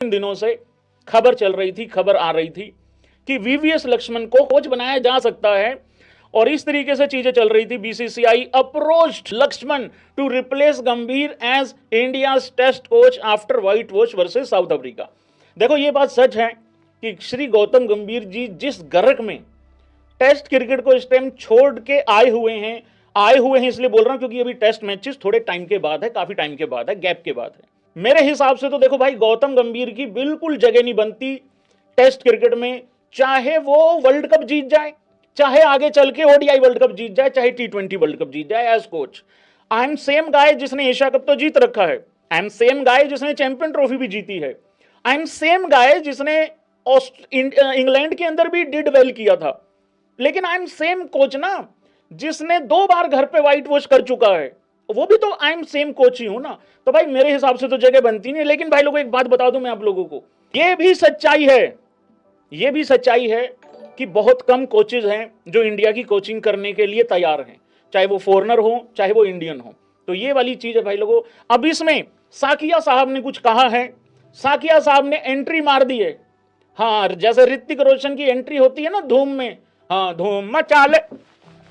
इन दिनों से खबर चल रही थी, खबर आ रही थी कि वीवीएस लक्ष्मण को कोच बनाया जा सकता है, और इस तरीके से चीजें चल रही थी। BCCI approached Laxman to replace Gambhir as India's test coach after whitewash versus South Africa. देखो ये बात सच है कि श्री गौतम गंभीर जी जिस गर्क में टेस्ट क्रिकेट को इस टाइम छोड़ के आए हुए हैं इसलिए बोल रहा हूं क्योंकि अभी टेस्ट मैचेस थोड़े टाइम के बाद है, काफी टाइम के बाद है, गैप के बाद है। मेरे हिसाब से तो देखो भाई, गौतम गंभीर की बिल्कुल जगह नहीं बनती टेस्ट क्रिकेट में, चाहे वो वर्ल्ड कप जीत जाए, चाहे आगे चल के ओडीआई वर्ल्ड कप जीत जाए, चाहे टी20 वर्ल्ड कप जीत जाए as coach. I am same guy जिसने एशिया कप तो जीत रखा है, आई एम सेम गाय जिसने चैंपियन ट्रॉफी भी जीती है, आई एम सेम गाय जिसने इंग्लैंड के अंदर भी डिड वेल किया था, लेकिन आई एम सेम कोच ना जिसने 2 बार घर पे व्हाइट वॉश कर चुका है, वो भी तो आई एम सेम कोच ही हूं ना। तो भाई मेरे हिसाब से तो जगह बनती नहीं। लेकिन भाई लोगों एक बात बता दूं मैं आप लोगों को, ये भी सच्चाई है कि बहुत कम कोचेज हैं जो इंडिया की कोचिंग करने के लिए तैयार हैं, चाहे वो फॉरेनर हो चाहे वो इंडियन हो। तो ये वाली चीज है भाई लोगों। अब इसमें साकिया साहब ने कुछ कहा है, साकिया साहब ने एंट्री मार दी है। हाँ, जैसे ऋतिक रोशन की एंट्री होती है ना धूम में, हाँ धूम मचा ले,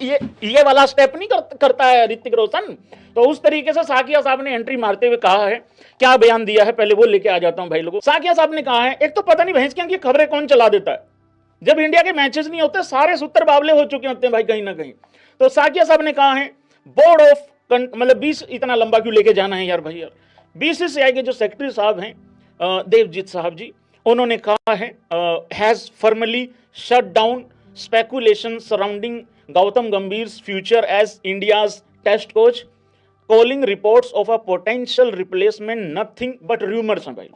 ये वाला स्टेप नहीं करता है ऋतिक रोशन, तो उस तरीके से साकिया साहब ने एंट्री मारते हुए कहा है। क्या बयान दिया है पहले वो लेके आ जाता हूं भाई लोगों। साकिया साहब ने कहा है, एक तो पता नहीं भैंस की खबरें कौन चला देता है, जब इंडिया के मैचेस नहीं होते सारे सूत्र बावले हो चुके होते हैं भाई कहीं ना कहीं। तो साकिया साहब ने कहा है बोर्ड ऑफ मतलब 20 इतना लंबा क्यों लेके जाना है यार भाई यार। बीसीसीआई के जो सेक्रेटरी साहब हैं देवजीत साहब जी, उन्होंने कहा है has formally shut down speculation surrounding Gautam Gambhir's future as India's test coach, calling reports of a potential replacement nothing but rumours हैं भाई।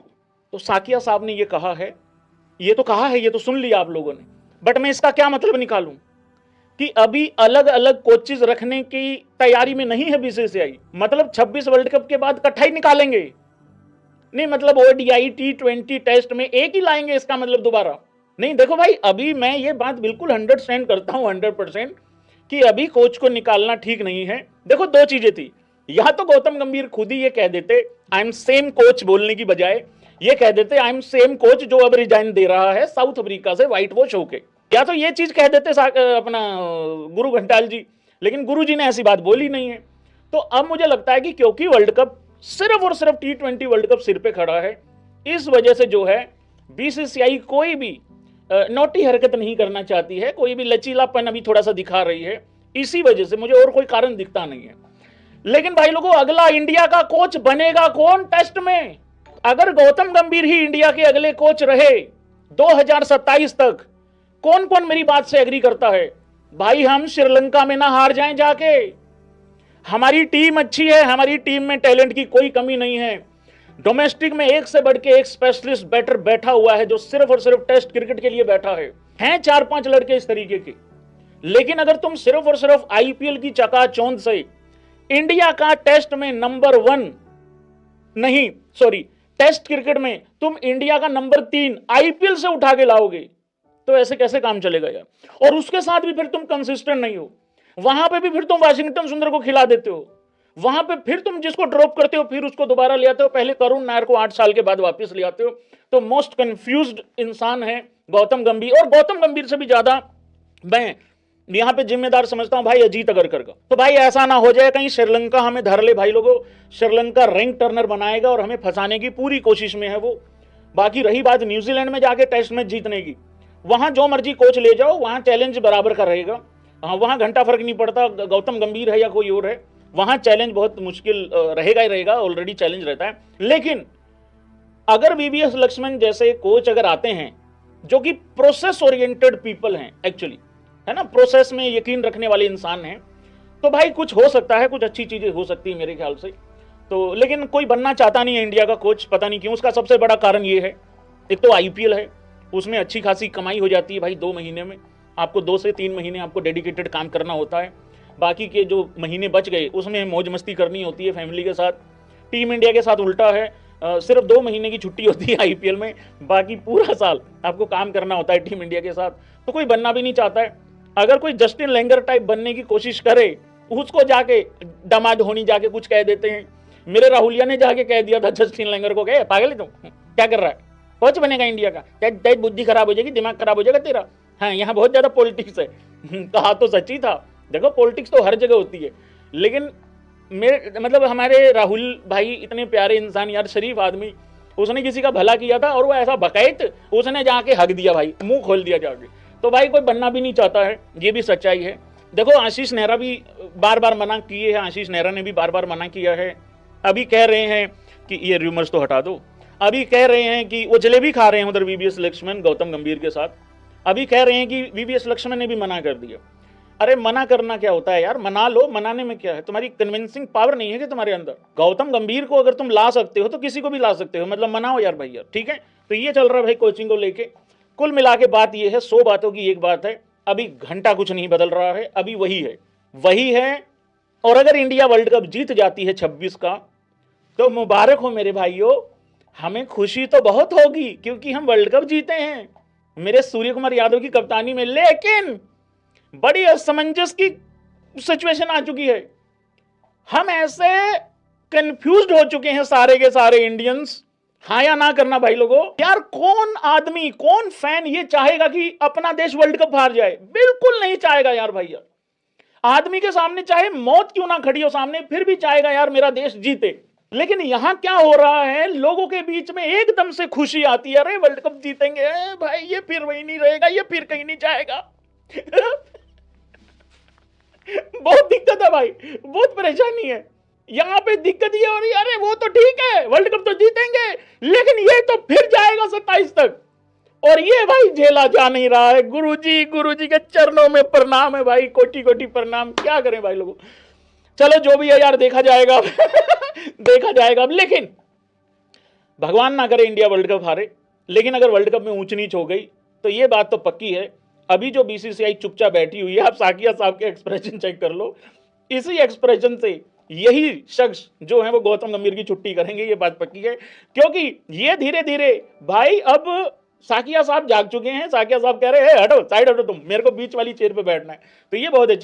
तो साकिया साहब ने ये कहा है, ये तो सुन लिया आप लोगों ने, बट मैं इसका क्या मतलब निकालूं कि अभी अलग अलग कोचेज रखने की तैयारी में नहीं है बीसीसीआई। मतलब 26 वर्ल्ड कप के बाद इकट्ठा ही निकालेंगे, नहीं मतलब ओडीआई टी20 टेस्ट में एक ही लाएंगे, इसका मतलब दोबारा नहीं। देखो भाई अभी मैं ये बात बिल्कुल 100% करता हूं, 100% कि अभी कोच को निकालना ठीक नहीं है। देखो 2 चीजें थी, या तो गौतम गंभीर खुद ही ये कह देते आई एम सेम कोच बोलने की बजाय ये कह देते आई एम सेम कोच जो अब रिजाइन दे रहा है साउथ अफ्रीका से व्हाइट वॉश होके, या तो ये चीज कह देते अपना गुरु घंटाल जी, लेकिन गुरु जी ने ऐसी बात बोली नहीं है। तो अब मुझे लगता है कि क्योंकि वर्ल्ड कप सिर्फ और सिर्फ टी20 वर्ल्ड कप सिर पे खड़ा है, इस वजह से जो है बीसीसीआई कोई भी नोटी हरकत नहीं करना चाहती है, कोई भी लचीलापन अभी थोड़ा सा दिखा रही है, इसी वजह से मुझे और कोई कारण दिखता नहीं है। लेकिन भाई लोगों अगला इंडिया का कोच बनेगा कौन टेस्ट में? अगर गौतम गंभीर ही इंडिया के अगले कोच रहे 2027 तक, कौन कौन मेरी बात से एग्री करता है? भाई हम श्रीलंका में ना हार जाएं जाके, हमारी टीम अच्छी है, हमारी टीम में टैलेंट की कोई कमी नहीं है, डोमेस्टिक में एक से बढ़ के एक स्पेशलिस्ट बैटर बैठा हुआ है जो सिर्फ और सिर्फ टेस्ट क्रिकेट के लिए बैठा है 4-5 लड़के इस तरीके के। लेकिन अगर तुम सिर्फ और सिर्फ आईपीएल की चकाचौंध से इंडिया का टेस्ट में नंबर 1 नहीं, सॉरी टेस्ट क्रिकेट में तुम इंडिया का नंबर 3 आईपीएल से उठा के लाओगे, तो ऐसे कैसे काम चलेगा यार। और उसके साथ भी फिर तुम कंसिस्टेंट नहीं हो, वहां पे भी फिर तुम वाशिंगटन सुंदर को खिला देते हो, वहां पे फिर तुम जिसको ड्रॉप करते हो फिर उसको दोबारा ले आते हो, पहले करुण नायर को 8 साल के बाद वापस ले आते हो। तो मोस्ट कंफ्यूज्ड इंसान है गौतम गंभीर, और गौतम गंभीर से भी ज्यादा मैं यहां पे जिम्मेदार समझता हूं भाई अजीत अगरकर का। तो भाई ऐसा ना हो जाए कहीं श्रीलंका हमें धर ले भाई लोगों, श्रीलंका रैंक टर्नर बनाएगा और हमें फंसाने की पूरी कोशिश में है वो। बाकी रही बात न्यूजीलैंड में जाके टेस्ट मैच जीतने की, वहां जो मर्जी कोच ले जाओ वहां चैलेंज बराबर का रहेगा, वहां घंटा फर्क नहीं पड़ता गौतम गंभीर है या कोई और है, वहां चैलेंज बहुत मुश्किल रहेगा ही रहेगा, ऑलरेडी चैलेंज रहता है। लेकिन अगर वीवीएस लक्ष्मण जैसे कोच अगर आते हैं जो कि प्रोसेस ओरिएंटेड पीपल हैं, एक्चुअली है ना, प्रोसेस में यकीन रखने वाले इंसान हैं, तो भाई कुछ हो सकता है, कुछ अच्छी चीजें हो सकती है मेरे ख्याल से। तो लेकिन कोई बनना चाहता नहीं है इंडिया का कोच, पता नहीं क्यों। उसका सबसे बड़ा कारण ये है, एक तो आईपीएल है, उसमें अच्छी खासी कमाई हो जाती है भाई, 2 महीने में आपको 2 से 3 महीने आपको डेडिकेटेड काम करना होता है, बाकी के जो महीने बच गए उसमें मौज मस्ती करनी होती है फैमिली के साथ। टीम इंडिया के साथ उल्टा है, सिर्फ 2 महीने की छुट्टी होती है आईपीएल में, बाकी पूरा साल आपको काम करना होता है टीम इंडिया के साथ। तो कोई बनना भी नहीं चाहता है। अगर कोई जस्टिन लेंगर टाइप बनने की कोशिश करे, उसको जाके दामाद धोनी जाके कुछ कह देते हैं। मेरे राहुलिया ने जाके कह दिया था जस्टिन लेंगर को, कहे पागल है तुम, क्या कर रहा है, कोच बनेगा इंडिया का, तेज बुद्धि खराब हो जाएगी, दिमाग खराब हो जाएगा तेरा। हाँ, यहाँ बहुत ज्यादा पॉलिटिक्स है। कहा तो सच्ची था। देखो पॉलिटिक्स तो हर जगह होती है, लेकिन मेरे मतलब हमारे राहुल भाई इतने प्यारे इंसान यार, शरीफ आदमी, उसने किसी का भला किया था और वो ऐसा बकैत, उसने जाके हक दिया भाई, मुंह खोल दिया जाके। तो भाई कोई बनना भी नहीं चाहता है, ये भी सच्चाई है। देखो आशीष नेहरा भी बार बार मना किए हैं, आशीष नेहरा ने भी बार बार मना किया है। अभी कह रहे हैं कि ये रूमर्स तो हटा दो, अभी कह रहे हैं कि वो जलेबी खा रहे हैं उधर वीवीएस लक्ष्मण गौतम गंभीर के साथ, अभी कह रहे हैं कि वीवीएस लक्ष्मण ने भी मना कर दिया। अरे मना करना क्या होता है यार, मना लो, मनाने में क्या है, तुम्हारी कन्विंसिंग पावर नहीं है कि तुम्हारे अंदर? गौतम गंभीर को अगर तुम ला सकते हो तो किसी को भी ला सकते हो, मतलब मनाओ यार भैया, ठीक है। तो ये चल रहा है भाई कोचिंग को लेके। कुल मिला के बात ये है, 100 बातों की एक बात है, अभी घंटा कुछ नहीं बदल रहा है, अभी वही है। और अगर इंडिया वर्ल्ड कप जीत जाती है 26 का, तो मुबारक हो मेरे भाइयों, हमें खुशी तो बहुत होगी क्योंकि हम वर्ल्ड कप जीते हैं मेरे सूर्य कुमार यादव की कप्तानी में। लेकिन बड़ी असमंजस की सिचुएशन आ चुकी है, हम ऐसे कंफ्यूज्ड हो चुके हैं सारे के सारे इंडियंस। हाँ या ना करना भाई लोगों, यार कौन आदमी, कौन फैन ये चाहेगा कि अपना देश वर्ल्ड कप हार जाए? बिल्कुल नहीं चाहेगा यार भैया। आदमी के सामने चाहे मौत क्यों ना खड़ी हो सामने, फिर भी चाहेगा यार मेरा देश जीते। लेकिन यहां क्या हो रहा है, लोगों के बीच में एकदम से खुशी आती है, अरे वर्ल्ड कप जीतेंगे भाई, ये फिर वही नहीं रहेगा, ये फिर कहीं नहीं जाएगा। बहुत दिक्कत है भाई, बहुत परेशानी है यहां पे। दिक्कत ये हो रही है, अरे वो तो ठीक है वर्ल्ड कप तो जीतेंगे, लेकिन ये तो फिर जाएगा 27 तक, और ये भाई झेला जा नहीं रहा है। गुरुजी के चरणों में प्रणाम है भाई, कोटि कोटि प्रणाम। क्या करें भाई लोगों, चलो जो भी है यार देखा जाएगा। देखा जाएगा। लेकिन भगवान ना करे इंडिया वर्ल्ड कप हारे, लेकिन अगर वर्ल्ड कप में ऊंच नीच हो गई तो ये बात तो पक्की है, अभी जो बीसीसीआई चुपचाप बैठी हुई है, आप साकिया साहब के एक्सप्रेशन चेक कर लो, इसी एक्सप्रेशन से यही शख्स जो है वो गौतम गंभीर की छुट्टी करेंगे, ये बात पक्की है। क्योंकि ये धीरे धीरे भाई, अब साकिया साहब जाग चुके हैं। साकिया साहब कह रहे हैं हटो, साइड हटो, तुम मेरे को बीच वाली चेयर पे बैठना है। तो ये बहुत अच्छी